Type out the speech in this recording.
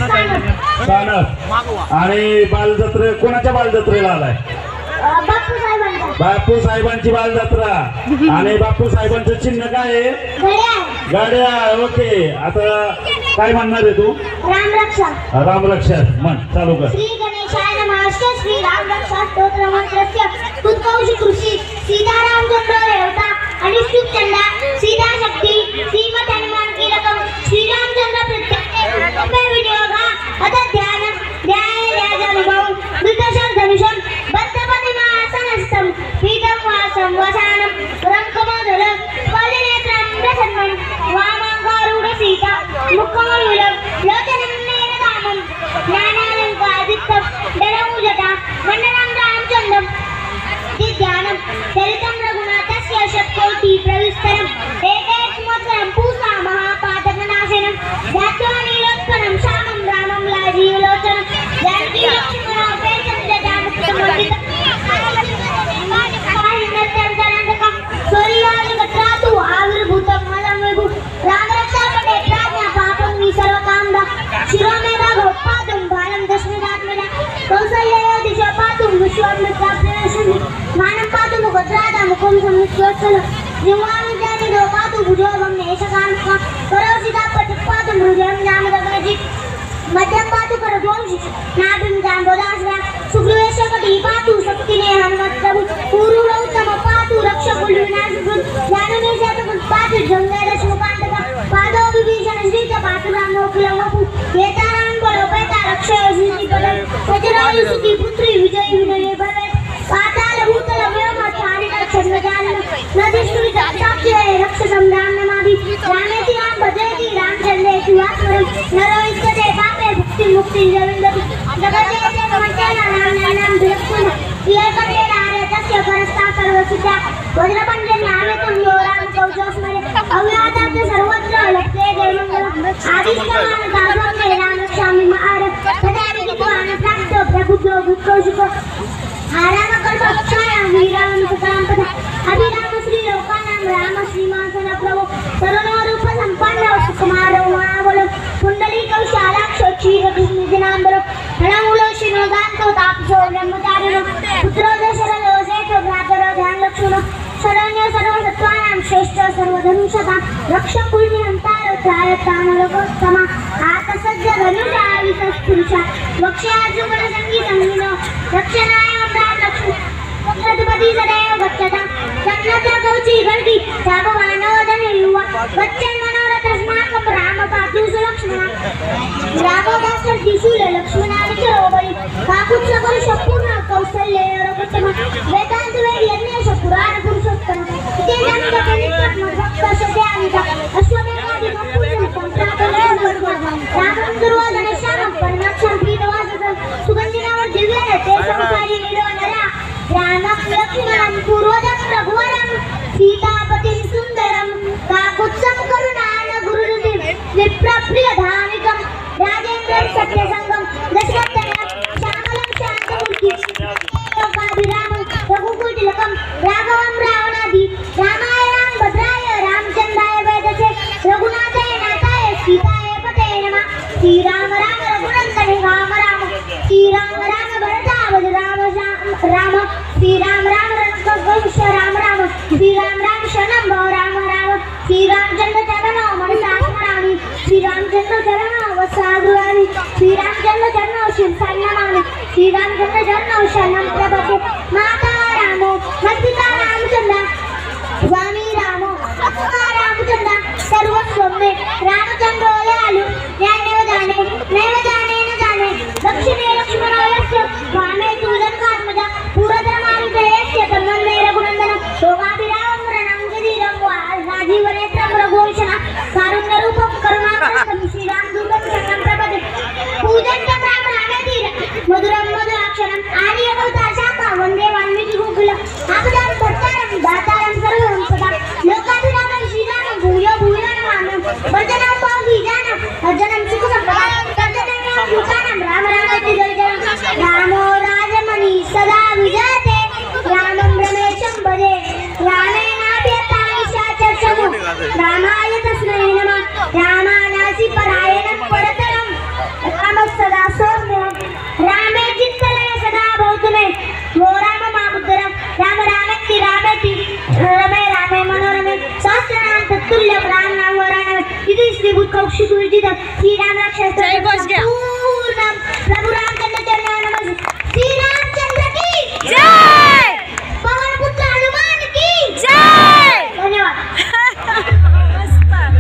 सानप. आणि बालजत्रे कोणाच्या बालजत्रेला आलाय? बापू साहेबांची बालजत्रा. आणि बापू साहेबांचं चिन्ह काय आहे? गाड्या. ओके, आता काय म्हणणार आहे तू? रामरक्षा म्हण, चालू कर. श्री गणेशाय नमः. श्री रामरक्षा स्तोत्र मंत्रस्य उत्कौश कृषी सीतारामचंद्र देवता आणि चंदा सीता शक्ती श्रीमत हनुमान की रकम श्रीरामचंद्र प्रत्यक्ष विनियोगा अथ ध्यान ध्यान दुर्दशन धनुषम बद्धपति महासनस्थम पीठम वासम वसानम रंकमोदरम फलिनेत्रम प्रसन्नं वामांगारूढ सीता मुखमयूरम लोचनं नयनदामं ज्ञानालंकादित्यं दरौजटा वन्दनं रामचन्द्रं ध्यानं चरितं रघुनाथस्य शतकोटि प्रविस्तरम् एकैकमोत्तरं पूसा महापातकनाशनं ध्यात्वा नीलोत्पलं श्यामं रामं लाजीवलोचनं जानकी लक्ष्मणोपेतं जटामुक्तमर्दितं सूर्यादिगत्रातु आविर्भूतं मलं विभु रामरक्षापटे प्राज्ञा पापं विसर्वकामदा शिरोमेधा गोपादं बालं दशरथात्मजा कौसल्ययो दिशा पातुं विश्वामित्रा प्रेषति मानं पातु मुखद्रादा मुखं संविश्वत्सल जिह्वामिद्यानि दो पातु भुजोभं नेशकान्का करोसिता पटिः पातु मृजं जामदगनजि मध्यम पातु करध्वंसि नाभिं जाम्बोदाश्रा सुग्रीवेशकटी पातु शक्तिने हनुमत्प्रभु पूर्वोत्तम पातु रक्षकुलविनाशकृत् जानुनेशतकृत् पातु जङ्गदशमुकान्तका पादो विभीषण श्रीच पातु रामोऽखिलवपु एतारां बलोपेता रक्षय श्रीपदं वज्रायुसुती पुत्री विजय विनये भवेत् पाताल भूतल व्योम चारित छन्नजालन नदीष्टुरि साक्षी रक्षसं राम नमामि रामेति राम भजेति रामचन्द्रेति वास्मरं नरो इच्छते पापे भुक्ति मुक्ति जविन्दति जगते मंचना नाम विलक्षण प्रियकटे रारे तस्य परस्ता सर्वसिद्धा वज्रपण्डे नामेतं यो राम कौशस्मरे अव्याहतं सर्वत्र लक्ष्ये जयमङ्गलम् आदिष्टवान् दासवं रामरक्षामि महार तदापि कित्वान् प्राप्तो प्रबुद्धो भूतकौशिको आरामकल्पक्षायां वीरां सुतां अभिराम श्री लोकानां राम श्रीमासन प्रभो तरुणरूप सम्पन्नो सुकुमारो महाबलो पुण्डलीकौशालाक्षो क्षीरकृष्णजनाम्बरो रणमूलो शिनोदान्तो तापसो ब्रह्मचारिणो पुत्रो दशरथो सेठो भ्रातरो ध्यानलक्ष्मणो शरण्यो सर्वसत्त्वानां श्रेष्ठो सर्वधनुषतां रक्षकुल्मिहन्तारो त्रायतामलोकोत्तमा आतसज्ज धनुषा विशस्पुरुषा वक्ष्यार्जुनसङ्गीतङ्गिनो रक्षणाय लक्ष्मी सदैव गच्छता चक्रता कौची गर्गी जागवानोदने युवा बच्चन मनोरथस्माकं राम पातु सुलक्ष्मणा राघवदासर दिशूल लक्ष्मणादिचरोबळी काकुत्सकरुष पूर्ण कौसल्ये रघुत्तम वेदांत वेद यज्ञेश पुराण पुरुषोत्तम इति जानकपरिपक्व सत्यानिता अश्वमेधादि मत्पुरुषं संप्राप्तं रामं दुर्योधन श्यामं परमाक्षं प्रीतवाससं सुगन्धिनावर दिव्य ते संसारी निरोनरा रामं लक्ष्मणं पूर्वजं रघुवरं सीतापतिं सुन्दरं काकुत्सं करुणान गुरुरुतिं विप्रप्रियधामिकं राजेन्द्रं सत्यसङ्गं दशरथतनयं श्यामलं शान्तमूर्तिं लोकाभिरामं रघुकुटिलकं राघवं रावणादि रामाय भद्राय रामचन्द्राय वेदसे रघुनाथाय नाथाय सीताय पतये नमः श्रीराम राम रघुनन्दने राम राम श्रीराम राम भरतावज राम श्रीराम राम रघुवंश राम राम श्रीराम राम शरणं भव राम राम श्रीरामचन्द्र चरणो मनसा स्मरामि श्रीरामचन्द्र चरणो वत्सागृहामि श्रीरामचन्द्र चरणो शिरसा नमामि श्रीरामचन्द्र चरणो शरणं प्रपद्ये माता रामो मत्पिता रामचन्द्र स्वामी रामो अप्पा रामचन्द्र सर्वस्वं मे रामचन्द्रो दयालु ज्ञानेव जाने नैव जाने न जाने दक्षिणे लक्ष्मणो यस्य वामे तु जनकात्मजा पूर्वधर्मानुजयस्य तन्वन्दे रघुनन्दनं शोकाभिरामं रणं राजीवनेत्रं रघुवंशनं कारुण्यरूपं करुणाकरं श्रीरामदूतं शरणं प्रपद्ये पूजन्तं राम रामेति मधुरं मधुराक्षरम् आर्यकविता शाखा वन्दे वाल्मीकि गोकुलम् आपदां भट्टारं दातारं सर्वं सदा लोकाभिरामं श्रीरामं भूयो भूयो नमामि भजनं पावकीजानं भजनं सुखसम्पदां तर्जनं भूतानं राम रामेति जय जय रामो राजमणि सदा विजयते रामं रमेशं भजे रामेणाभ्यतानि शाचर्षमो रामाय तस्मै नमः रामानासि परायणं परतरं राम जयति रमे रामे मनोरमे सहस्रनाम तत्तुल्यं रामनाम वरानमे इति श्रीभूत कौशिक विदितं श्रीराम रक्षा जय बस गया। पूर्णं प्रभु राम